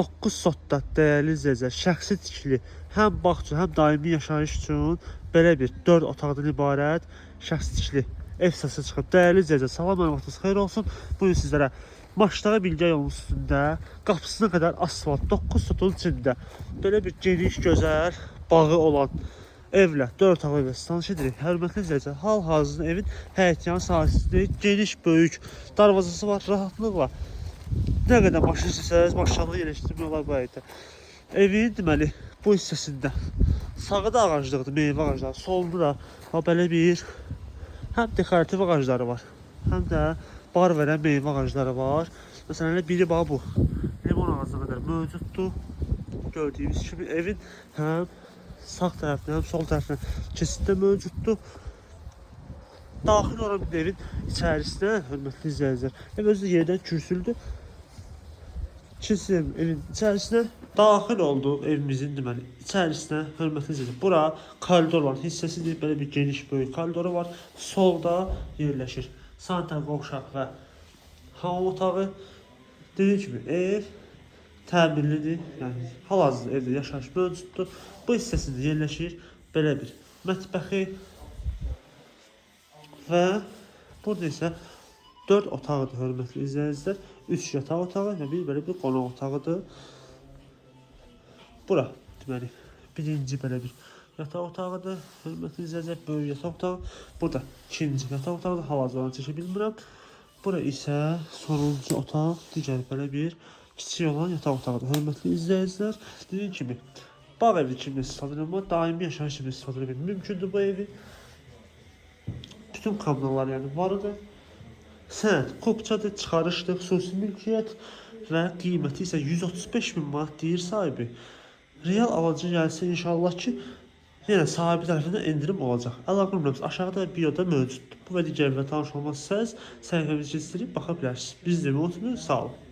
9 sotda dəyərli izləyicilər, şəxsi tikili, həm bağ üçün, həm daimi yaşayış üçün belə bir 4 otaqdan ibarət şəxsi tikili ev səsi çıxıb. Dəyərli izləyicilər, salam, məlumatınız xeyir olsun. Bugün sizlərə Maçdağı Bilgə yolunun üstündə qapısına qədər asfalt 9 sotun içində belə bir geniş, gözəl bağı olan evlə 4 otaqlı evlə tanış edirik. Hörmətli izləyicilər, hal-hazırda evin həyətyanı sahəsində geniş, böyük darvazası var, rahatlıq var. Nə qədər maşın istəsəniz, maşınla yerləşdirmək olar bu evdə. Evin deməli bu hissəsində sağı da ağaclıqdır, meyvə ağacları, solunda da belə bir həm dekorativ ağacları var, həm də bar verən meyvə ağacları var. Məsələn, biri bax bu. Limon ağacına qədər mövcuddur. Gördüyünüz kimi evin həm sağ tərəfində, həm sol tərəfində keçiddə mövcuddur. Daxil olan bir evin içərisinə, hörmətli izləyicilər, ev özü yerdən kürsüldür. Keçid evin içərisinə daxil oldu evimizin deməli içərisinə, hörmətli izləyicilər. Bura koridor olan hissəsidir. Belə bir geniş, böyük koridoru var. Solda yerləşir sanitar qovşaq və hamam otağı. Dediyim kimi ev təmirlidir. Yəni hal-hazırda evdə yaşayış mövcuddur. Bu hissəsində yerləşir belə bir mətbəxi və burada isə 4 otaqdır, hörmətli izləyicilər. 3 yataq otağı və bir belə bir qonaq otağıdır. Bura deməli birinci belə bir yataq otağıdır, hörmətli izləyicilər, böyük yataq otağı. Burada ikinci yataq otağıdır, hal-hazırda çəkə bilmirəm. Bura isə sonuncu otaq, digər belə bir kiçik olan yataq otağıdır, hörmətli izləyicilər. Dediyim kimi, bağ evi kimi istifadə edilmir, daimi yaşayış kimi istifadə edilmir. Mümkündür bu evi. Bütün kanallar yəni vardır. Sənəd kopçadır, çıxarışdır, xüsusi mülkiyyət və qiyməti isə 135.000 manat deyir sahibi. Real alıcı gəlsə inşallah ki, yenə sahibi tərəfindən endirim olacaq. Əlaqə nömrəmiz aşağıda videoda mövcuddur. Bu və digər və tanış olmazsanız səhifəmizi izləyib baxa bilərsiniz. Bizi də unutmayın, sağ olun.